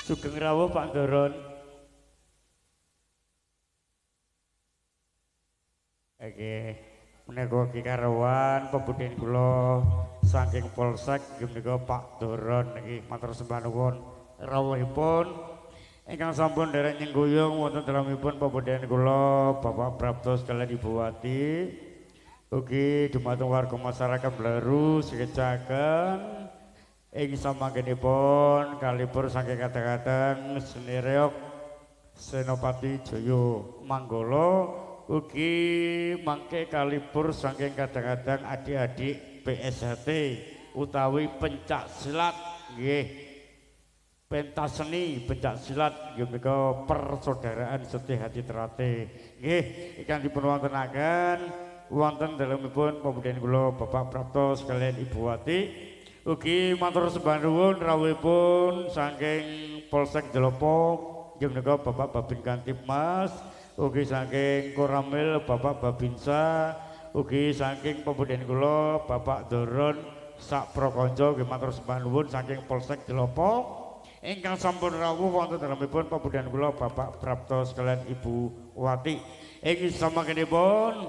Sugeng rawuh Pak Doron. Oke, menika Ki Karawan pebudhen kula saking Polsek menika Pak Doron niki matur sembah nuwun rawuhipun ingkang sampun derek nyengguyung wonten dalemipun pebudhen kula Bapak Prapto sekalian Ibu Wati. Ugi dumateng warga masyarakat Bleru sekecaken ing samangkenipun kalipur saking kadang-kadang Senireok Senopati Jaya Manggala ugi mangke kalipur saking kadang-kadang adik-adik PSHT utawi pencak silat nggih pentas seni pencak silat nggih menika persaudaraan Setih Hati Terate nggih ingkang dipun wontenaken wonten dalemipun pebudhen kula Bapak Prapto sekalian Ibu Wati. Ugi matur sembah nuwun rawuhipun saking Polsek Jelopo inggih menika Bapak Babin Kantipmas, ugi saking Koramil Bapak Babinsa, ugi saking pebudhen kula Bapak Doron sak prakanca nggih matur sembah nuwun saking Polsek Jelopo ingkang sampun rawuh wonten dalemipun pebudhen kula Bapak Prapto sekalian Ibu Wati. Ing samangkenipun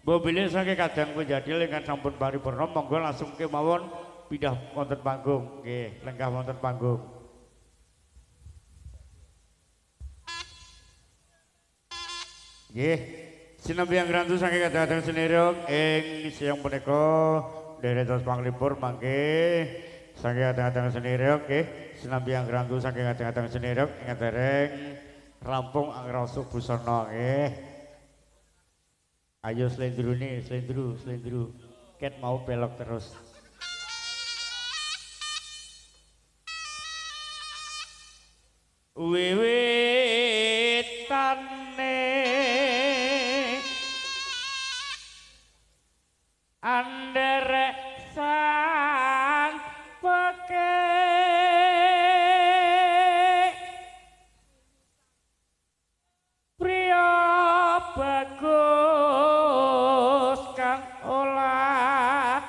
mobil saking kadang penjadil ingkang sampun paripurna monggo langsung kemawon pindah wonten panggung nggih lenggah wonten panggung nggih sinambi yang rantu saking kadang-kadang Senireok ing siang punika deretos panglipur mangke saking kadang-kadang Senireok nggih sinambi yang rantu saking kadang-kadang Senireok ing dereng rampung angrasuk busana nggih Ayo slendru nih, slendru. Ket mau belok terus. Wiwitane anderek sang peke priya bagus kang olah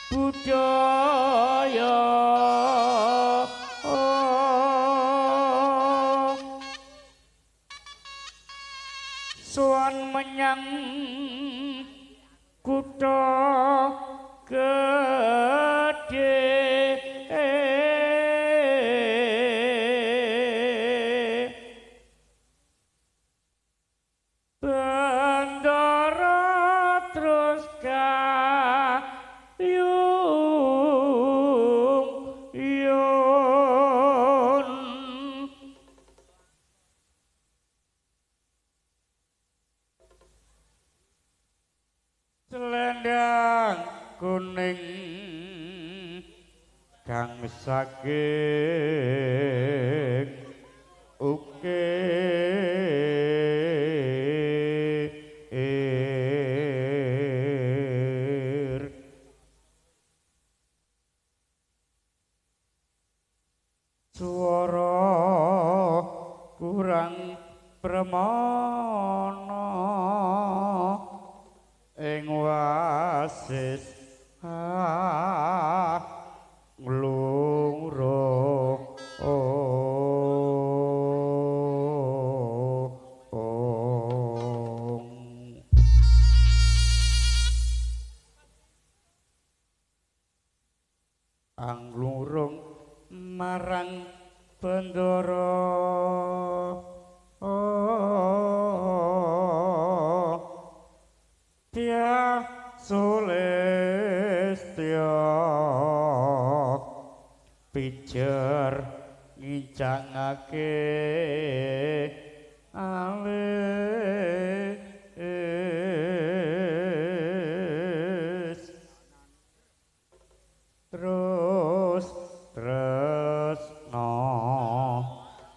budaya sowan menyang kutha gedhe bandara terus kayung yun selendang kuning kang saking ukir swara kurang pramana ing wasis nglungrung anglurung marang bandara Tia Sulistya pijer ngincangake alis terus tresno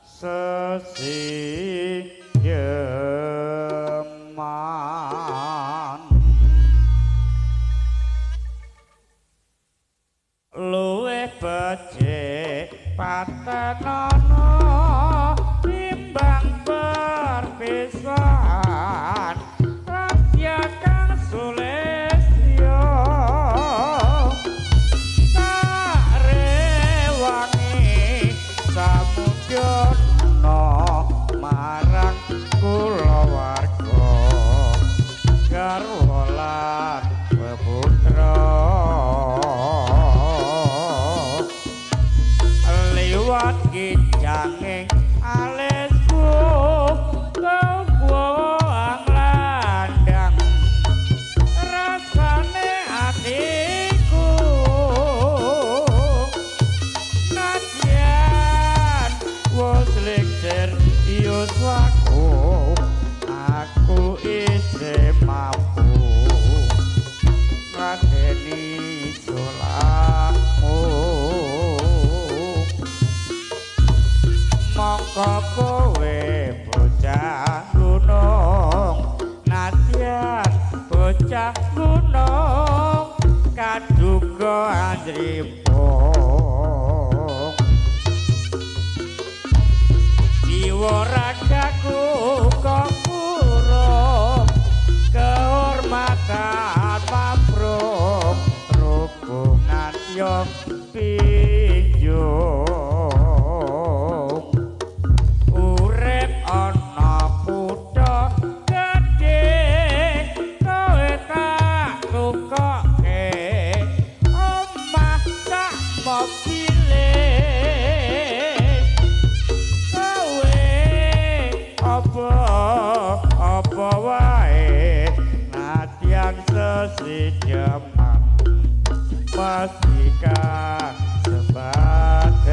sesiyeman luwih becik patenana timbang perpisahan rahasia kang sulistya tak rewangi samudana marang kulawarga garwa lan peputra liwat kijanging alisku kewang landang rasane atiku nadyan wis lekser yuswaku aku isih mampu ngadeni solamu mongko kowe bocah gunung nadyan bocah gunung kaduga anjrimpung jiwa ragaku kok murung kehormatan mabruk hubungan yo pinjung urip ana kutha gedhe kowe tak tukoke omah tak mobile kowe apa wae nadyan sesijeman pastikan sebadan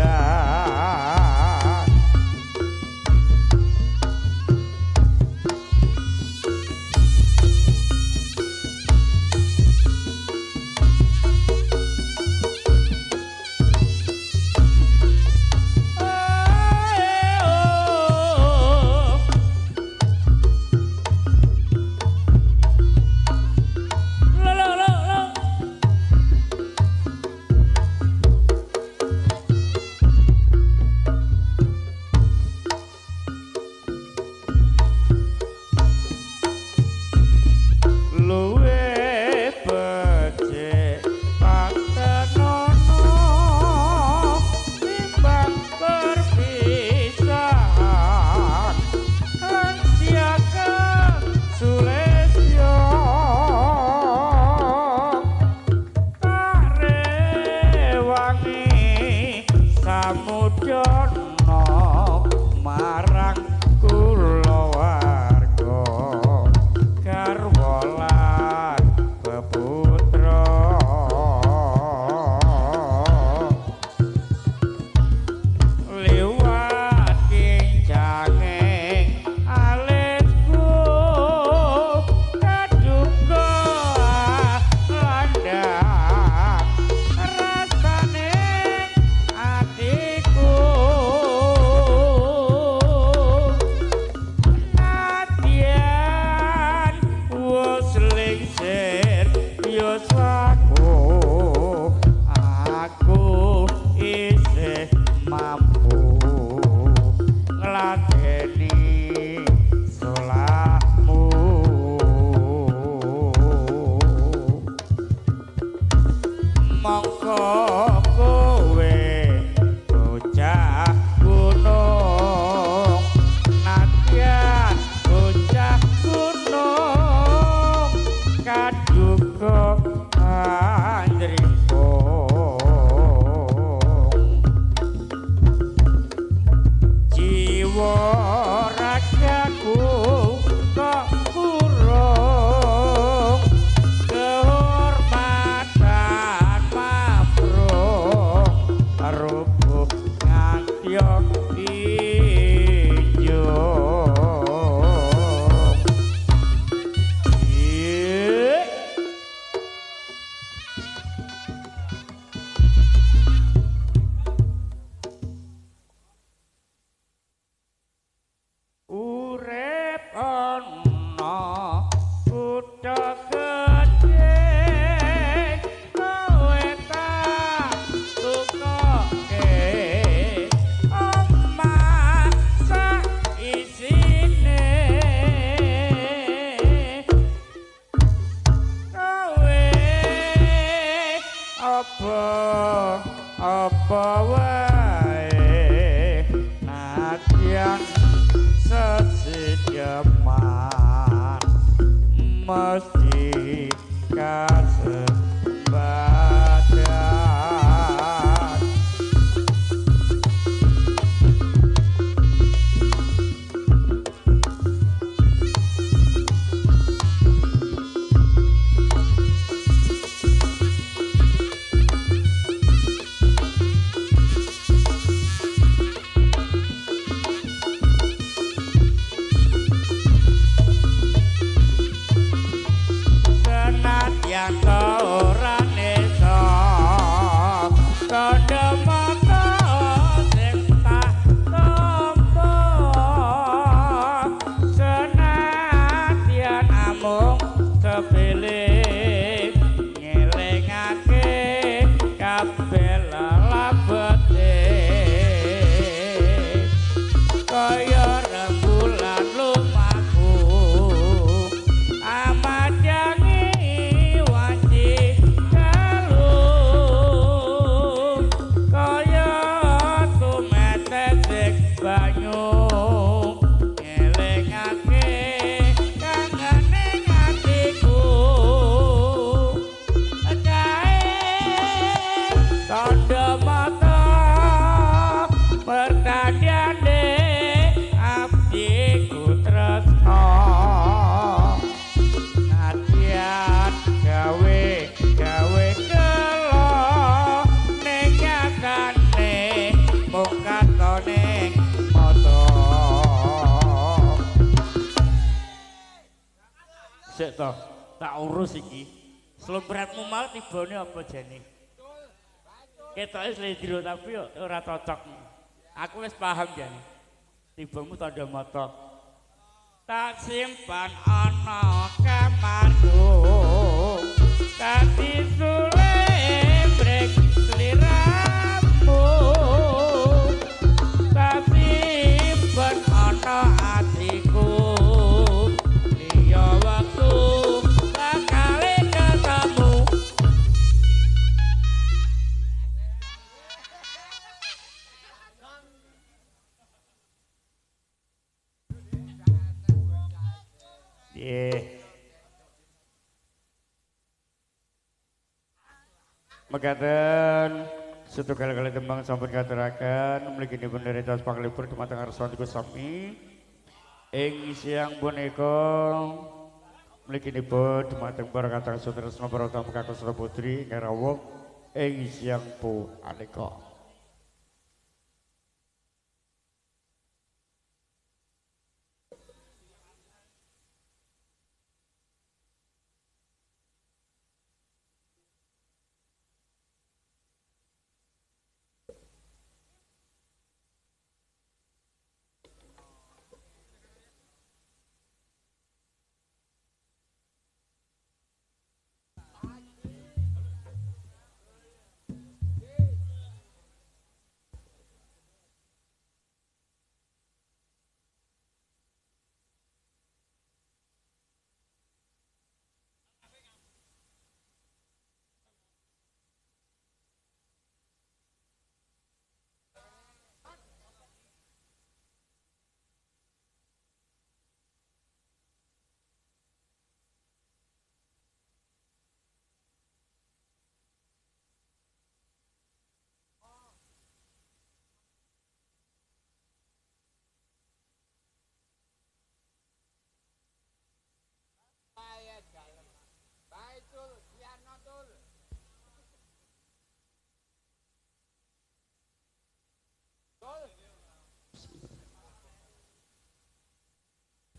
apa wae nadyan sesidyaman mesti kasembadan yang ora nesa kademaka sing tak tampa senadyan amung sepele ngelingake kabeh labete kaya rembulan lumaku amat sik to tak urus iki slempretmu mau tibane apa jane ketoke slendro tapi yo ora cocok aku wis paham jane tibamu tanda mata tak simpan ana kamarku dadi sulembrek sliramu tak simpan ana atiku waktu kali ketemu mekaten setunggal kali tembang sampun katuraken mligi penderitas panglipur dumateng ngarsanipun sami ing siang punika mliginipun dumateng para katang sutresna para tamu kakosra putri ngarawuh ing siang punika.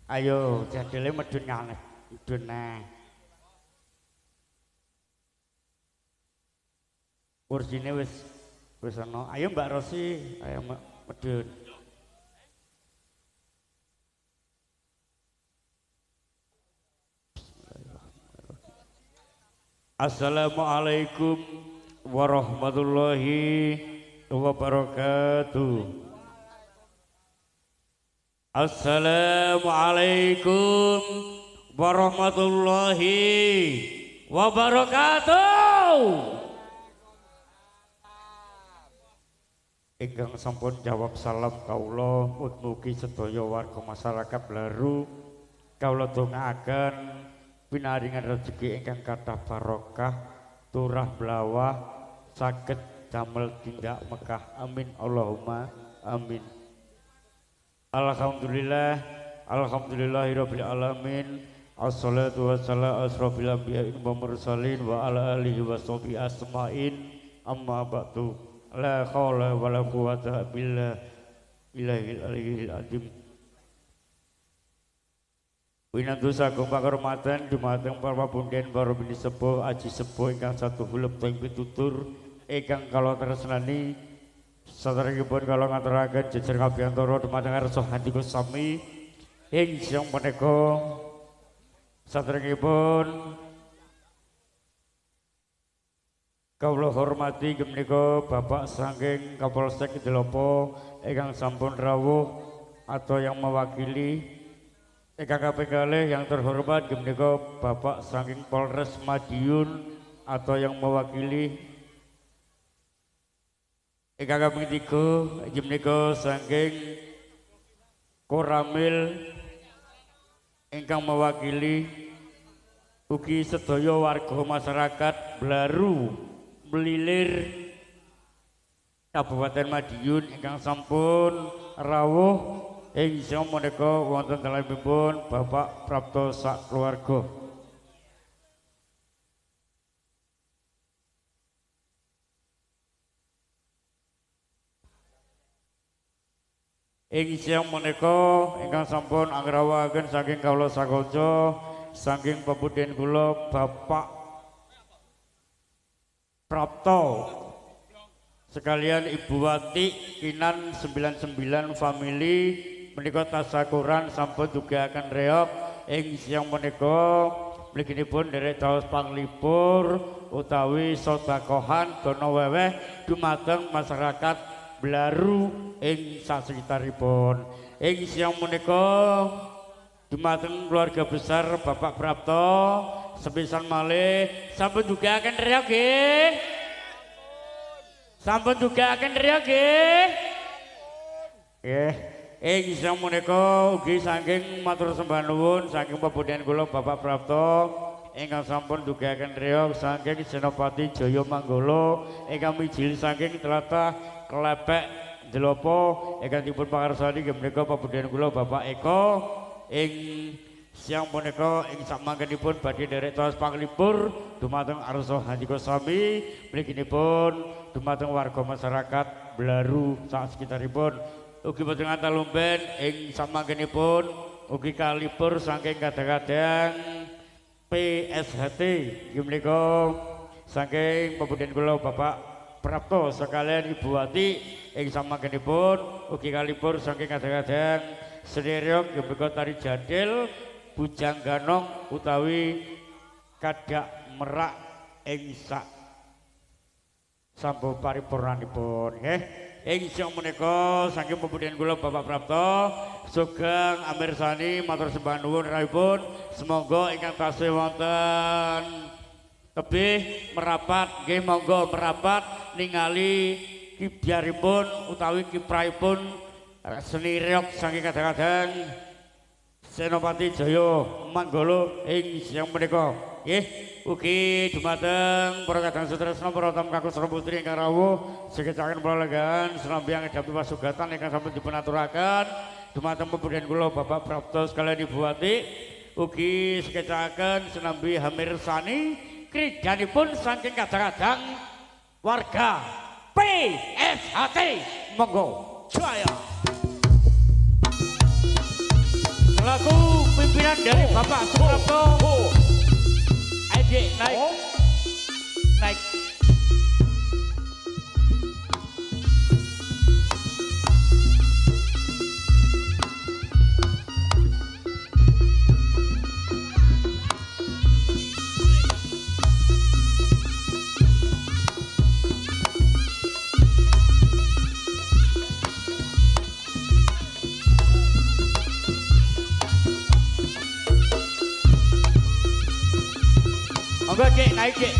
Ayo jadile medun ngalih medun nah kurjine wis ana ayo Mbak Rosi ayo medun Assalamualaikum warahmatullahi wabarakatuh. Assalamualaikum warahmatullahi wabarakatuh. ingkang sampun jawab salam kawula mugi sedaya warga masyarakat Blaru kawula dongaaken pinaringan rezeki ingkang kathah barokah turah blawah saged damel tindak Mekah amin Allahumma amin. Alhamdulillahirabbil alamin. Assalatu wassalamu asrofil anbiya'i wa mursalin wa ala alihi wa sahbihi asma'in amma ba'du la haula wa la quwata illa billahil aliyyil azim. Winantu sagung panghormatan dumateng para punden para bini sepuh aji sepuh ingkang satu hulep ting pitutur ingkang kala tresnani saderengipun kala ngaturaken jejer ngabiyantara dumateng arsa handika sami ing siang menika saderengipun kawula hormati menika Bapak saking Kapolsek Delopo ingkang sampun rawuh atau yang mewakili ingkang kaping kalih yang terhormat menika Bapak saking Polres Madiun atau yang mewakili ingkang kaping 3 menika saking Koramil ingkang mewakili ugi sedaya warga masyarakat Blaru Melilir Kabupaten Madiun ingkang sampun rawuh ing sak menika wonten dalemipun Bapak Prapto sak keluarga. Ing siang menika ingkang sampun angrawakaken saking kawula sakoca saking pepudhen kula Bapak Prapto sekalian Ibu Wati Kinan 99 family menika tasakuran sampun dugaaken reok ing siang menika mliginipun derek taos panglipur utawi sedekahan dono weweh dumateng masyarakat Blaru ing sasekitaripun. Ing siang menika dumateng keluarga besar Bapak Prapto sepisan malih sampun dugaaken reok nggih. Sampun dugaaken reok nggih. Nggih, ing siang menika ugi saking matur sembah nuwun saking pepudhen kula Bapak Prapto ingkang sampun dugaaken reok saking Senopati Jaya Manggala ingkang mijil saking tlatah Klepek Delopo ingkang dipun pangarsani menika pepudhen kula Bapak Eko ing siang menika ing samangkenipun badhe derek taos panglipur dumateng arsa handika sami mliginipun dumateng warga masyarakat Blaru sak sekitaripun ugi boten ngantalumben ing samangkenipun ugi kalipur saking kadang-kadang PSHT menika saking pepudhen kula Bapak Prapto sekalian Ibu Wati ing samangkenipun ugi kalipur saking kadang-kadang sederek menika tari jadil bujang ganong utawi kadak merak ing sak sampun paripurnanipun nggih ing siang menika saking pepudhen kula Bapak Prapto sugeng amirsani matur sembah nuwun rahipun semoga ingkang tasih wonten tebih merapat nggih monggo merapat ningali kibyaripun utawi kiprahipun seni reok saking kadang-kadang Senopati Jaya Manggala ing siang menika nggih ugi dumateng para kadang sutresna para tamu kakung sareng putri ingkang rawuh sekecaken pralegan senambiang edapi pasugatan ingkang sampun dipun aturaken dumateng pepudhen kula Bapak Prapto sekalian Ibu Wati ugi sekecaken senambi hamirsani kridanipun saking kadang-kadang warga PSHT monggo jaya selaku pimpinan dari Bapak Suprapto adik naik naik monggo Cik naik Cik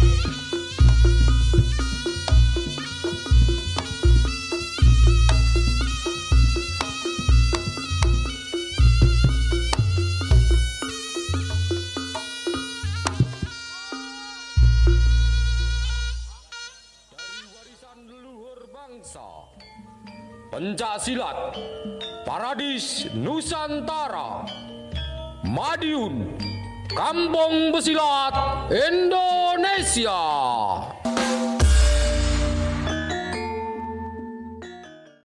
bangsa. Pencak silat Paradis Nusantara. Madiun Kampung Pesilat Indonesia.